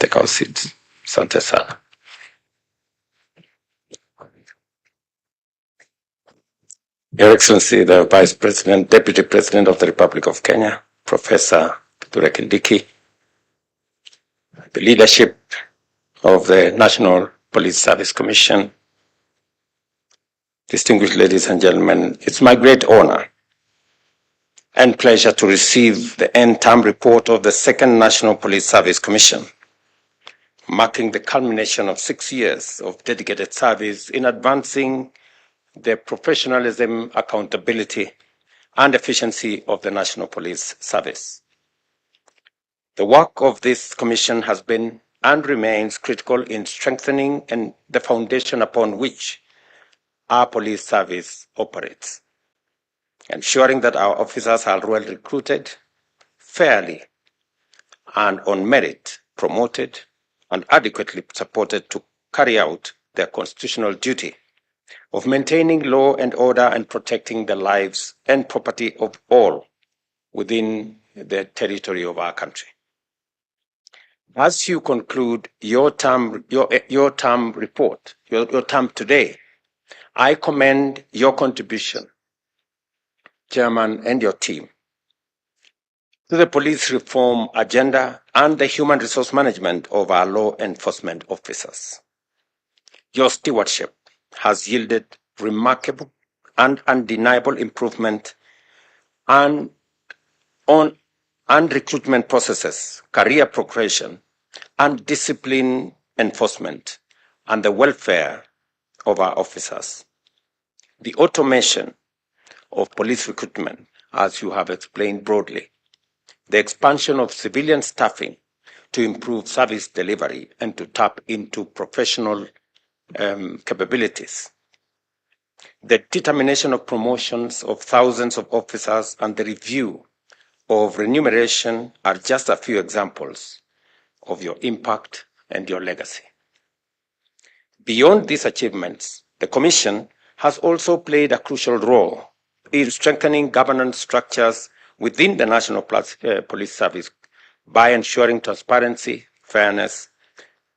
take our seats. Asante sana. Your Excellency, the Vice President, Deputy President of the Republic of Kenya, Professor Kithure Kindiki, the leadership of the National Police Service Commission, distinguished ladies and gentlemen, it's my great honor and pleasure to receive the end-term report of the Second National Police Service Commission, marking the culmination of 6 years of dedicated service in advancing the professionalism, accountability, and efficiency of the National Police Service. The work of this commission has been and remains critical in strengthening and the foundation upon which our police service operates, ensuring that our officers are well recruited, fairly and on merit promoted, and adequately supported to carry out their constitutional duty of maintaining law and order and protecting the lives and property of all within the territory of our country. As you conclude your term report, your term today, I commend your contribution, Chairman, and your team to the police reform agenda and the human resource management of our law enforcement officers. Your stewardship has yielded remarkable and undeniable improvement on recruitment processes, career progression, and discipline enforcement, and the welfare of our officers. The automation of police recruitment, as you have explained broadly, the expansion of civilian staffing to improve service delivery and to tap into professional capabilities, the determination of promotions of thousands of officers and the review of remuneration are just a few examples of your impact and your legacy. Beyond these achievements, the Commission has also played a crucial role in strengthening governance structures within the National Police Service by ensuring transparency, fairness,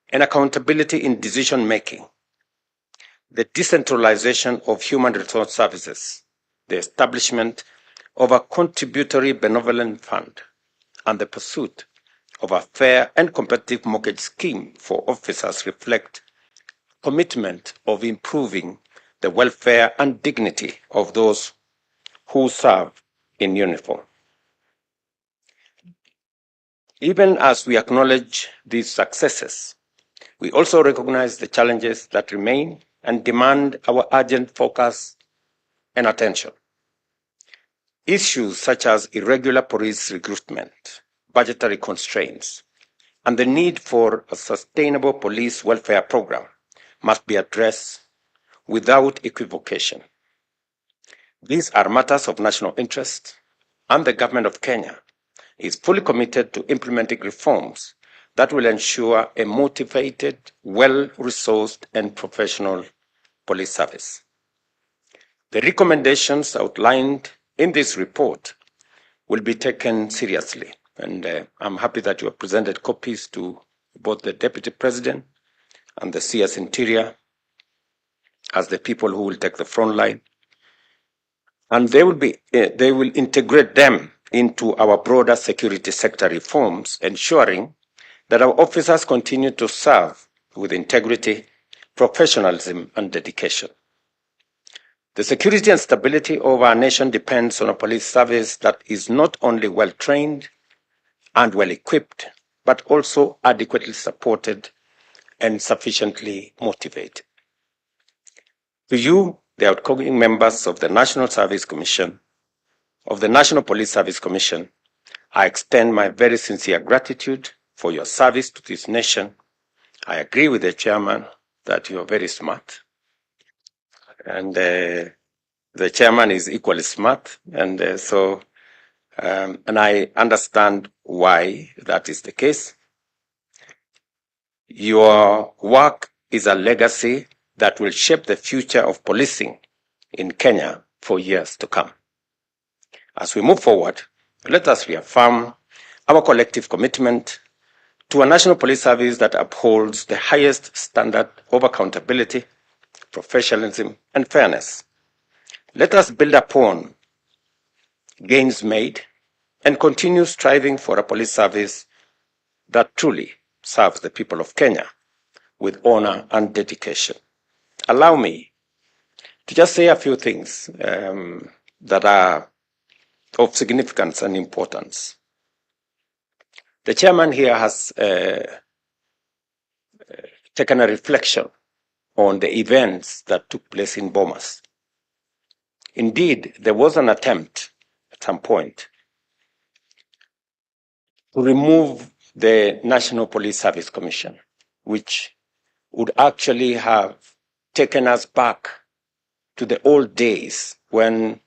and accountability in decision-making, the decentralization of human resource services, the establishment of a contributory benevolent fund, and the pursuit of a fair and competitive mortgage scheme for officers reflect commitment of improving the welfare and dignity of those who serve in uniform. Even as we acknowledge these successes, we also recognize the challenges that remain and demand our urgent focus and attention. Issues such as irregular police recruitment, budgetary constraints, and the need for a sustainable police welfare program must be addressed without equivocation. These are matters of national interest, and the government of Kenya is fully committed to implementing reforms that will ensure a motivated, well-resourced, and professional police service. The recommendations outlined in this report will be taken seriously, and I'm happy that you have presented copies to both the Deputy President and the CS Interior as the people who will take the front line, and they will integrate them into our broader security sector reforms, ensuring that our officers continue to serve with integrity, professionalism, and dedication. The security and stability of our nation depends on a police service that is not only well-trained and well-equipped, but also adequately supported and sufficiently motivated. To you, the outgoing members of the National Service Commission, of the National Police Service Commission, I extend my very sincere gratitude for your service to this nation. I agree with the chairman that you are very smart, and the chairman is equally smart, and and I understand why that is the case. Your work is a legacy that will shape the future of policing in Kenya for years to come. As we move forward, let us reaffirm our collective commitment to a national police service that upholds the highest standard of accountability, professionalism, and fairness. Let us build upon gains made and continue striving for a police service that truly serves the people of Kenya with honor and dedication. Allow me to just say a few things that are of significance and importance. The chairman here has taken a reflection on the events that took place in Bomas. Indeed, there was an attempt at some point to remove the National Police Service Commission, which would actually have taken us back to the old days when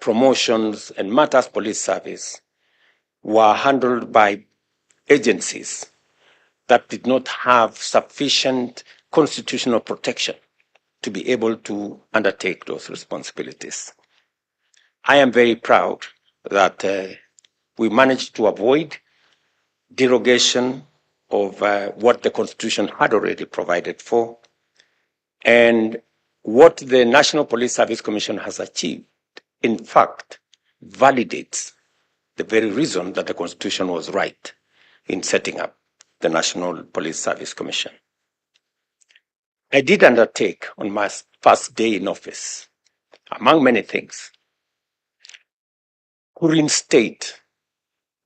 promotions and matters police service were handled by agencies that did not have sufficient constitutional protection to be able to undertake those responsibilities. I am very proud that we managed to avoid derogation of what the Constitution had already provided for, and what the National Police Service Commission has achieved, in fact, validates the very reason that the Constitution was right in setting up the National Police Service Commission. I did undertake on my first day in office, among many things, to reinstate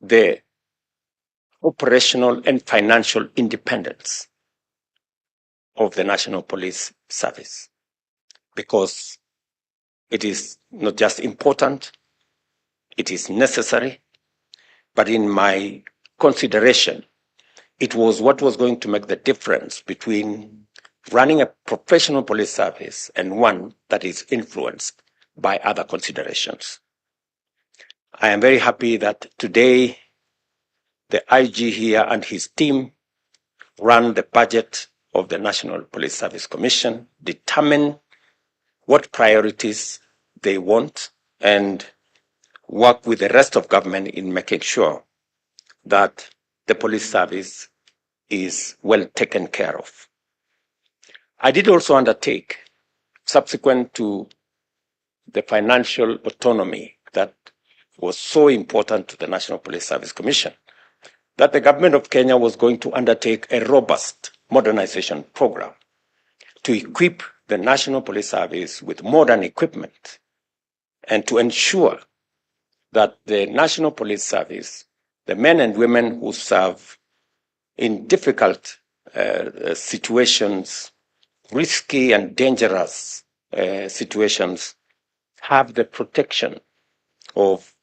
the operational and financial independence of the National Police Service, because it is not just important, it is necessary, but in my consideration, it was what was going to make the difference between running a professional police service and one that is influenced by other considerations. I am very happy that today the IG here and his team run the budget of the National Police Service Commission, determine what priorities they want, and work with the rest of government in making sure that the police service is well taken care of. I did also undertake, subsequent to the financial autonomy that was so important to the National Police Service Commission, that the government of Kenya was going to undertake a robust modernization program to equip the National Police Service with modern equipment and to ensure that the National Police Service, the men and women who serve in difficult situations, risky and dangerous situations, have the protection of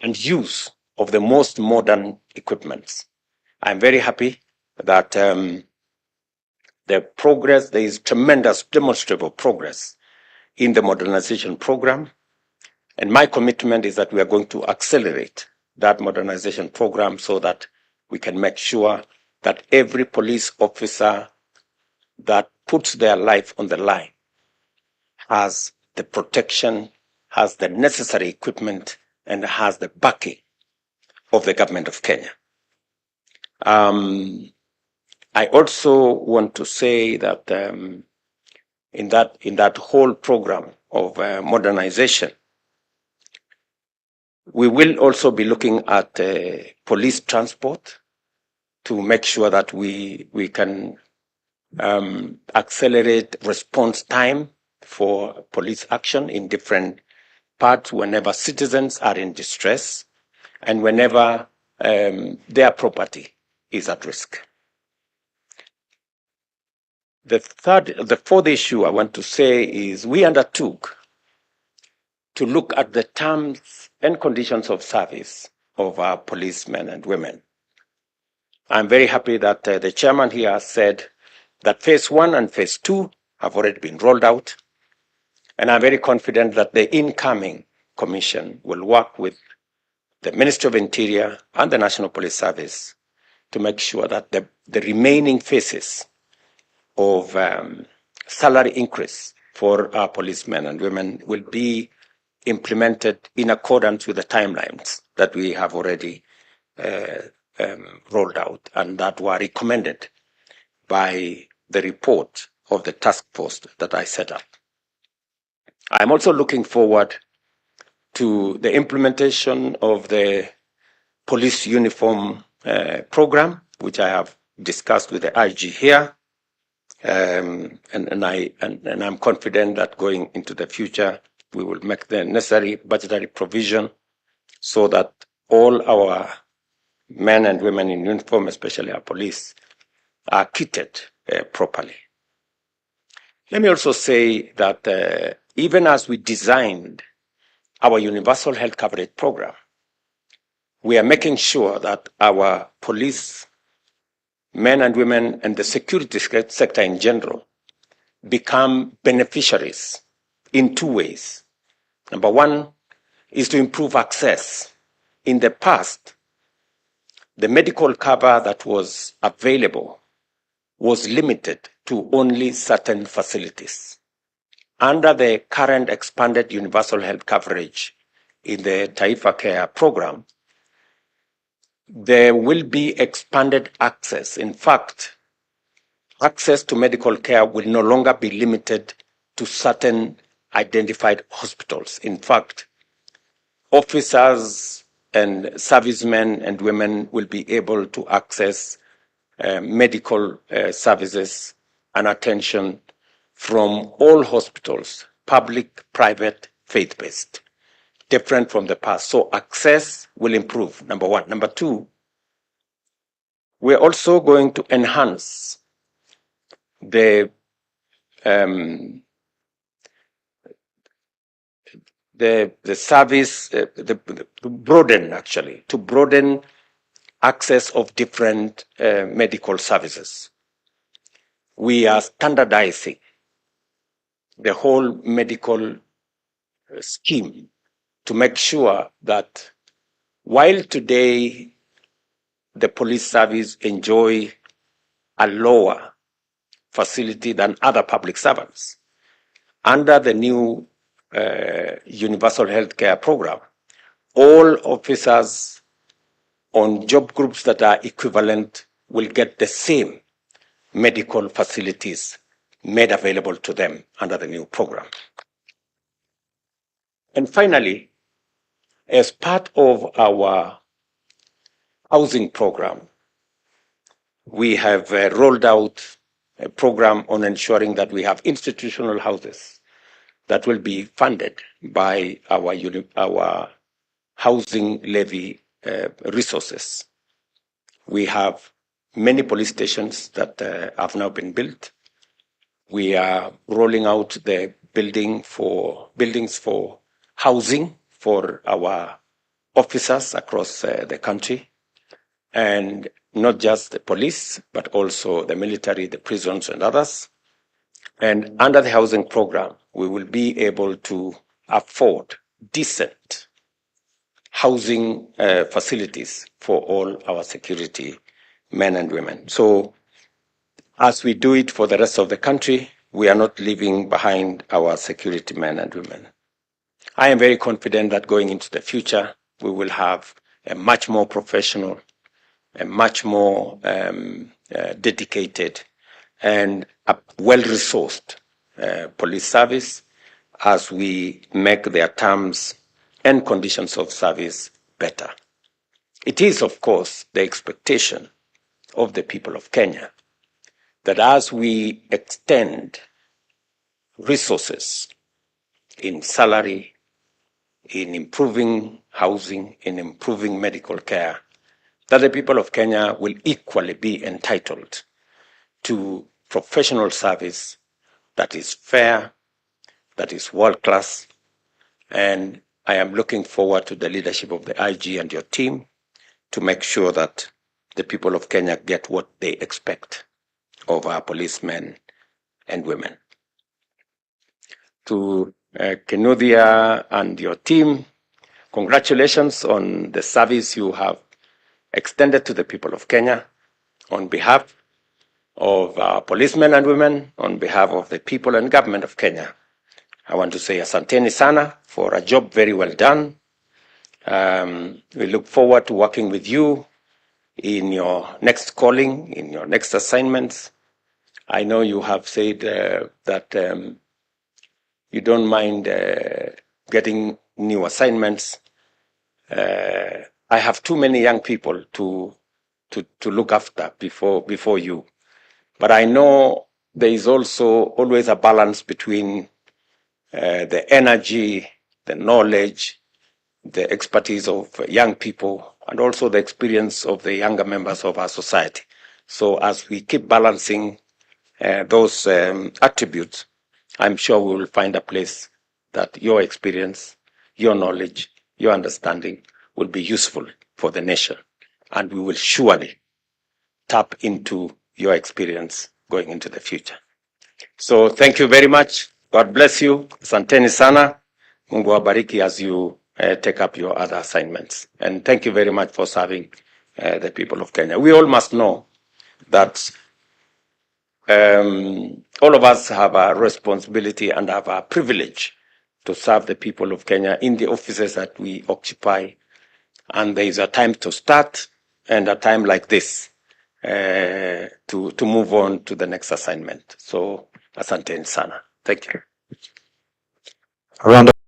and use of the most modern equipments. I'm very happy that the progress, there is tremendous demonstrable progress in the modernization program. And my commitment is that we are going to accelerate that modernization program so that we can make sure that every police officer that puts their life on the line has the protection, has the necessary equipment, and has the backing of the government of Kenya. I also want to say that in that whole program of modernization, we will also be looking at police transport to make sure that we can accelerate response time for police action in different parts whenever citizens are in distress and whenever their property is at risk. The fourth issue I want to say is we undertook to look at the terms and conditions of service of our policemen and women. I'm very happy that the chairman here said that phase 1 and phase 2 have already been rolled out. And I'm very confident that the incoming commission will work with the Ministry of Interior and the National Police Service to make sure that the remaining phases of salary increase for our policemen and women will be implemented in accordance with the timelines that we have already rolled out and that were recommended by the report of the task force that I set up. I'm also looking forward to the implementation of the police uniform program, which I have discussed with the IG here. And I'm confident that going into the future, we will make the necessary budgetary provision so that all our men and women in uniform, especially our police, are kitted properly. Let me also say that even as we designed our universal health coverage program, we are making sure that our police men and women and the security sector in general become beneficiaries in two ways. Number one is to improve access. In the past, the medical cover that was available was limited to only certain facilities. Under the current expanded universal health coverage in the Taifa Care program, there will be expanded access. In fact, access to medical care will no longer be limited to certain identified hospitals. In fact, officers and servicemen and women will be able to access medical services and attention from all hospitals, public, private, faith-based, different from the past. So access will improve, number one. Number two, we're also going to enhance the service, to broaden access of different medical services. We are standardizing the whole medical scheme to make sure that while today the police service enjoy a lower facility than other public servants, under the new universal health care program, all officers on job groups that are equivalent will get the same medical facilities made available to them under the new program. And finally, as part of our housing program, we have rolled out a program on ensuring that we have institutional houses that will be funded by our housing levy resources. We have many police stations that have now been built. We are rolling out the buildings for housing for our officers across the country, and not just the police, but also the military, the prisons, and others. And under the housing program, we will be able to afford decent housing facilities for all our security men and women. So as we do it for the rest of the country, we are not leaving behind our security men and women. I am very confident that going into the future, we will have a much more professional, a much more dedicated and a well-resourced police service as we make their terms and conditions of service better. It is, of course, the expectation of the people of Kenya that as we extend resources in salary, in improving housing, in improving medical care, that the people of Kenya will equally be entitled to professional service that is fair, that is world-class, and I am looking forward to the leadership of the IG and your team to make sure that the people of Kenya get what they expect of our policemen and women. To Kinuthia and your team, congratulations on the service you have extended to the people of Kenya. On behalf of our policemen and women, on behalf of the people and government of Kenya, I want to say asanteni sana for a job very well done. We look forward to working with you in your next calling, in your next assignments. I know you have said that you don't mind getting new assignments. I have too many young people to look after before you. But I know there is also always a balance between the energy, the knowledge, the expertise of young people, and also the experience of the younger members of our society. So as we keep balancing those attributes, I'm sure we will find a place that your experience, your knowledge, your understanding will be useful for the nation. And we will surely tap into your experience going into the future. So thank you very much. God bless you. Asanteni sana. Mungu wabariki as you take up your other assignments. And thank you very much for serving the people of Kenya. We all must know that all of us have a responsibility and have a privilege to serve the people of Kenya in the offices that we occupy. And there is a time to start and a time like this to move on to the next assignment. So asanteni sana. Thank you. Around